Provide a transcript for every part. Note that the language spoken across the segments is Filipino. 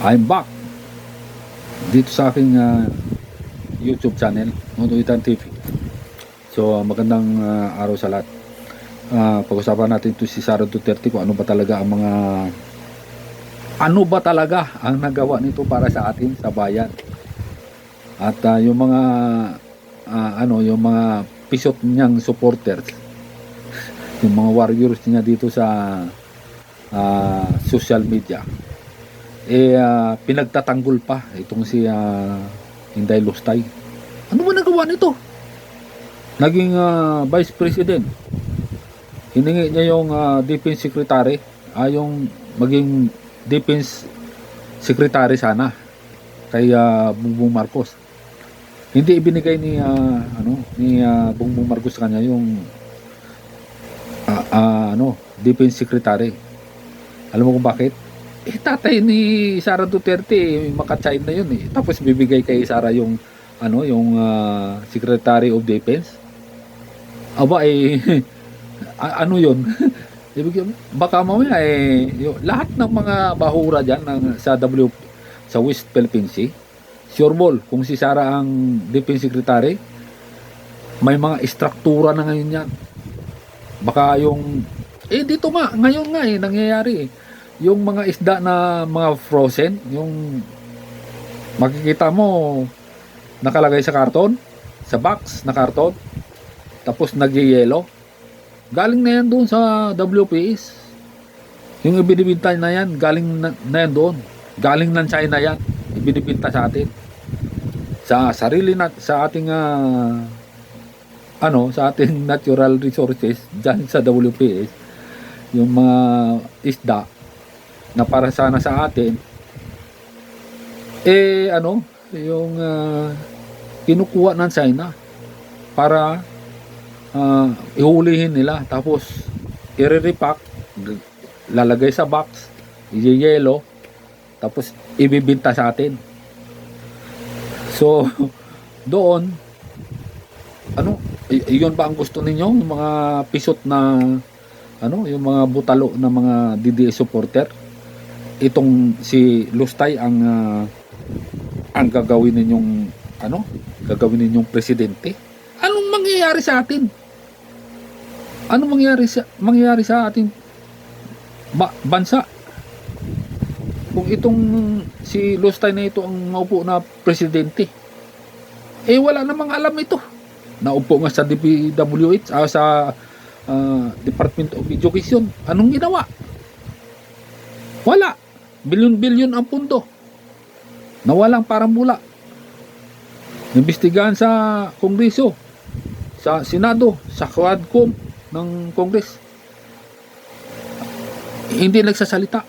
I'm back dito sa aking YouTube channel, Nonoitan TV. So magandang araw sa lahat. Pag-usapan natin ito si Sara Duterte, kung ano ba talaga ang nagawa nito para sa atin, sa bayan. At yung mga yung mga pisot niyang supporters, yung mga warriors niya dito sa social media, pinagtatanggol pa itong si Inday Lustay. Ano ba nagawa nito? Naging Vice President, hiningi niya yung Defense Secretary, yung maging Defense Secretary sana kay Bongbong Marcos. Hindi ibinigay ni Bongbong Marcos sa kanya yung Defense Secretary. Alam mo kung bakit? Tatay ni Sara Duterte, maka-child na yun eh. Tapos bibigay kay Sara yung Secretary of Defense. Aba ano yun? Baka mamaya lahat ng mga bahura dyan sa West Philippine Sea, sure ball, kung si Sara ang Defense Secretary, may mga istruktura na ngayon yan. Baka yung dito nga, ngayon nga nangyayari yung mga isda na mga frozen, yung makikita mo nakalagay sa karton, sa box na karton, tapos nagyayelo, galing na yan doon sa WPS. Yung ibinibinta na yan, galing na yan doon, galing ng China yan, ibinibinta sa atin, sa sarili sa ating sa ating natural resources dyan sa WPS. Yung mga isda na para sana sa atin, yung kinukuha ng China para ihulihin nila, tapos i-repack, lalagay sa box, i-yelo, tapos ibibinta sa atin. So doon, iyon ba ang gusto ninyo, yung mga pisot na yung mga butalo na mga DDS supporter? Itong si Lustay ang gagawin ninyong presidente? Anong mangyayari sa atin? Anong mangyayari sa ating bansa kung itong si Lustay na ito ang maupo na presidente? Wala namang alam ito. Naupo nga sa DPWH, sa Department of Education. Anong ginawa? Wala. Bilyon-bilyon ang pundo na walang parang mula. Imbestigahan sa Kongreso, sa Senado, sa Quadcom ng Congress, hindi nagsasalita.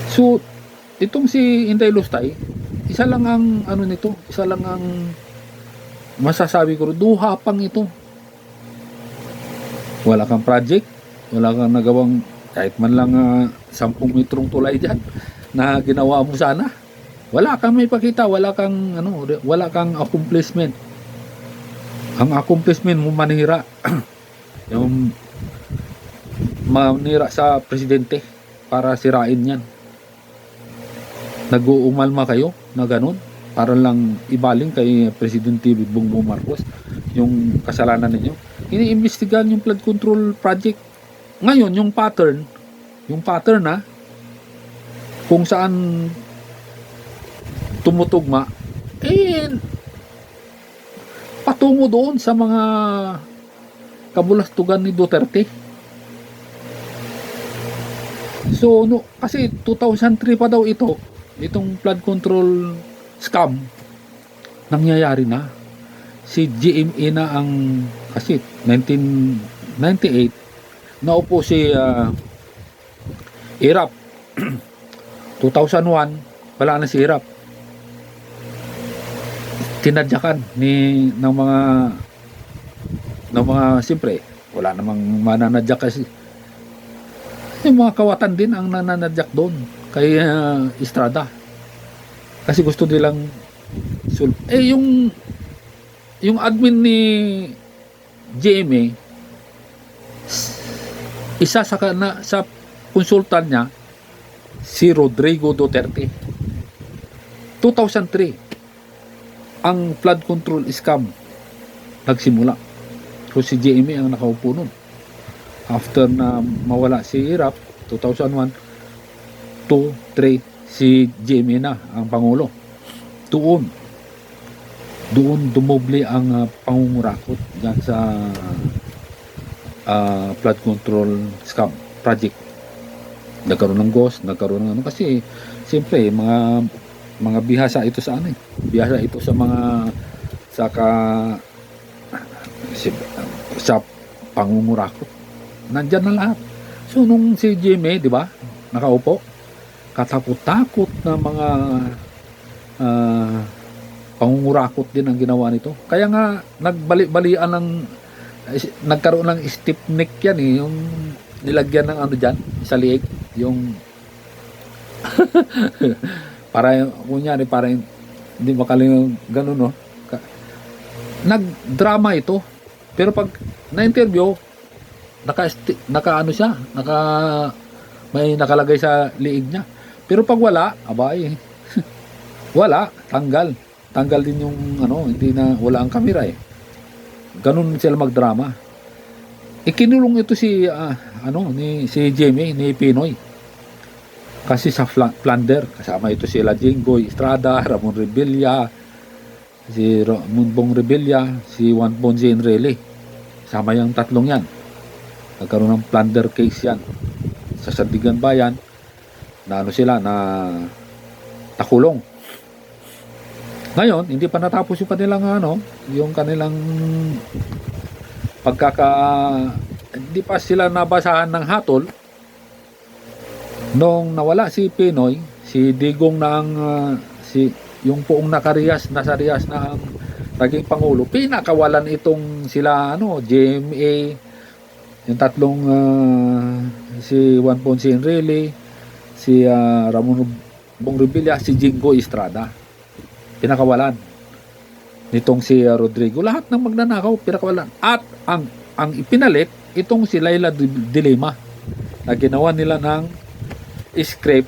So itong si Inday Lustay, isa lang ang isa lang ang masasabi ko, duha pang ito. Wala kang project, wala kang nagawang kahit man lang 10 metrong tulay dyan na ginawa mo sana. Wala kang may pakita, wala kang accomplishment. Ang accomplishment mo manira yung manira sa presidente para sirain yan. Nag-uumalma kayo na ganun para lang ibaling kay Presidente Bongbong Marcos yung kasalanan ninyo. Iniimbestigahan yung flood control project. Ngayon yung pattern kung saan tumutugma, patungo doon sa mga kabulastugan ni Duterte. So kasi 2003 pa daw itong flood control scam nangyayari na. Si GMA na ang, kasi 1998 naupo si Irap. 2001 wala na si Irap. Tinadyakan ng mga siyempre wala namang mananadyak, kasi yung mga kawatan din ang nananadyak doon kay Estrada, kasi gusto nilang yung admin ni GMA, isa sa konsultan niya si Rodrigo Duterte. 2003 ang flood control scam nagsimula. So si JMA ang nakaupo nun. After na mawala si Irap 2001, 2, 3 si JMA na ang pangulo. Doon dumoble ang pangungurakot diyan sa flood control scam project. Nagkaroon ng ghost, nagkaroon ng ano, kasi siyempre mga bihasa ito sa ano, bihasa ito sa mga sa pangungurakot. Nandyan na lahat. So nung si Jimmy, di ba, nakaupo, katakot-takot na mga pangungurakot din ang ginawa nito. Kaya nga nagbali-balian ng nagkaroon ng stiff neck yan eh, yung nilagyan ng ano dyan sa liig, yung para kunyari para hindi makaling ganun, no? Nagdrama ito, pero pag na-interview naka ano siya, may nakalagay sa liig niya. Pero pag wala, abay wala, tanggal din yung ano, hindi na, wala ang kamera eh. Ganun sila magdrama. Ikinulong ito si si Jamie ni Pinoy. Kasi sa plunder, kasama ito sila Jinggoy Estrada, Ramon Revilla, si Ramon Bong Revilla, si Juan Ponce Enrile. Sama yung tatlong yan. Nagkaroon ng plunder case yan sa Sandigan Bayan, na ano sila, na nakulong. Ngayon, hindi pa natapos yung kanilang yung kanilang hindi pa sila nabasahan ng hatol. Nung nawala si Pinoy, si Digong na ang yung poong nasa Rias na ang naging pangulo, pinakawalan itong sila GMA, yung tatlong si Juan Ponce Enrile, si Ramon Bong Revilla, si Jingo Estrada. Pinakawalan nitong si Rodrigo. Lahat ng magnanakaw pinakawalan. At ang ipinalit itong si Laila de Lima, na ginawa nila ng script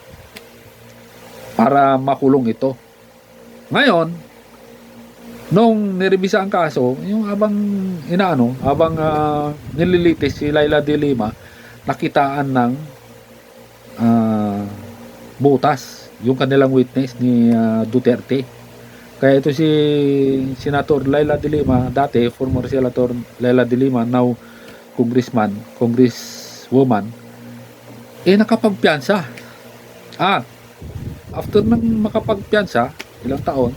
para makulong ito. Ngayon, nung nirebisa ang kaso, yung habang nililitis si Laila de Lima, nakitaan ng butas yung kanilang witness ni Duterte. Kaya ito si Senator Laila de Lima, dati former Senator Laila de Lima, now congresswoman, nakapagpiyansa. After nang makapagpiyansa, ilang taon,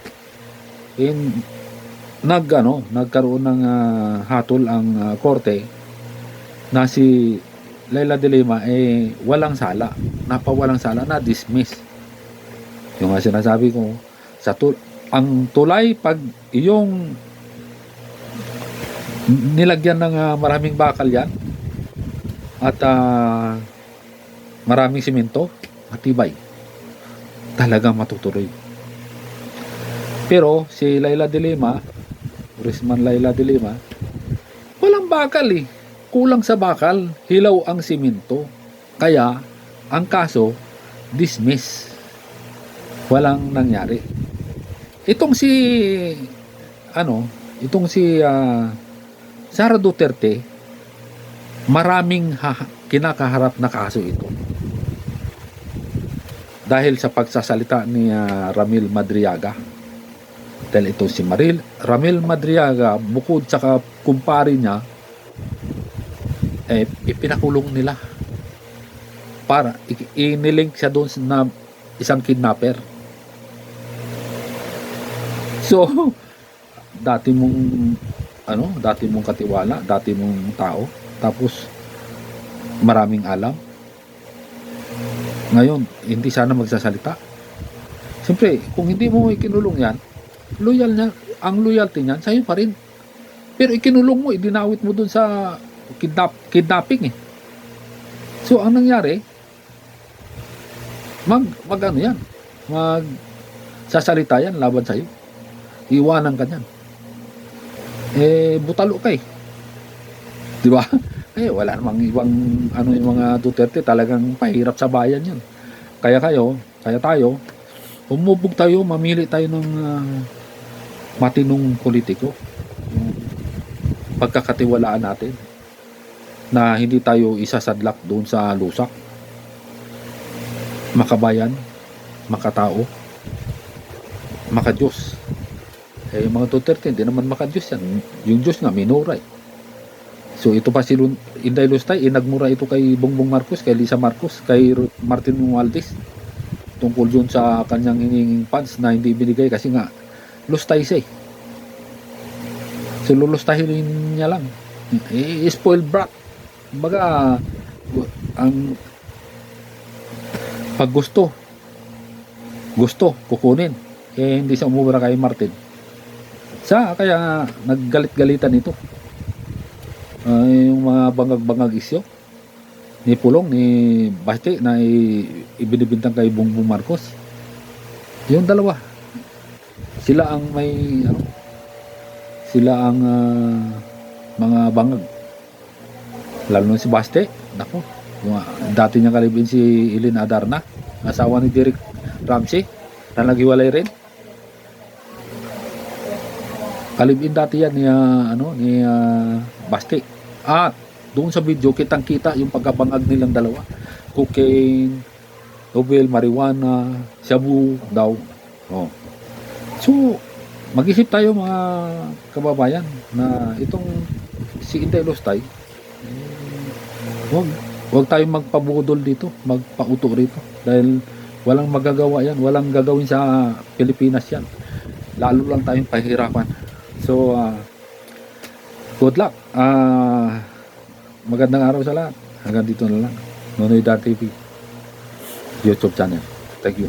nagkaroon ng hatol ang korte na si Laila de Lima walang sala, napawalang sala, na dismiss. Yung nga sinasabi ko, ang tulay, pag yung nilagyan ng maraming bakal yan at maraming simento, matibay, talagang matutuloy. Pero si Laila de Lima, Congressman Laila de Lima, walang bakal eh, kulang sa bakal, hilaw ang simento, kaya ang kaso dismiss, walang nangyari. Itong si Sara Duterte, maraming kinakaharap na kaso ito dahil sa pagsasalita ni Ramil Madriaga. Dahil ito si Ramil Madriaga, bukod sa kumpare niya, ipinakulong nila para inilink siya doon na isang kidnapper. So, dati mong katiwala, dati mong tao, tapos maraming alam. Ngayon, hindi sana magsasalita. Siyempre, kung hindi mo ikinulong yan, ang loyalty niyan sa'yo pa rin. Pero ikinulong mo, idinawit mo dun sa kidnapping eh. So, ang nangyari, sasalita yan laban sa'yo. Iwanan ka niyan. Butalo ka eh. Di ba? Wala namang ibang yung mga Duterte, talagang pahirap sa bayan yun. Kaya tayo, umubog tayo, mamili tayo ng matinong politiko. Yung pagkakatiwalaan natin na hindi tayo isasadlak doon sa lusak. Makabayan, makatao, makadiyos. Yung mga Duterte, hindi naman makadiyos yan. Yung Diyos nga, minura. So ito pa si Inday Lustay, nagmura ito kay Bongbong Marcos, kay Lisa Marcos, kay Martin Romualdez tungkol dun sa kanyang hininging funds na hindi binigay kasi nga lustay siya eh. So lulustahin niya lang. Spoiled brat. Kumbaga, ang pag gusto kukunin. Hindi siya umubra kay Martin. Kaya naggalit-galitan ito. Yung mga bangag-bangag isyo ni Pulong, ni Baste na ibinibintang kay Bongbong Marcos. Yung dalawa. Sila ang may sila ang mga bangag. Lalo na si Baste. Nako. Dati niya kalibin si Ellen Adarna, asawa ni Derek Ramsey, na naghiwalay rin. Kalibin dati yan ni Baste. At doon sa video kitang-kita yung pagkabangag nilang dalawa. Cocaine, novel, marijuana, shabu daw. Oh. So, mag-isip tayo mga kababayan na itong si Inday Lustay, wag tayong magpabudol dito, magpauto rito dahil walang magagawa yan, walang gagawin sa Pilipinas yan. Lalo lang tayong pahirapan. So, good luck. Magandang araw sa lahat. Hanggang dito na lang. Nonoy.tv YouTube channel. Thank you.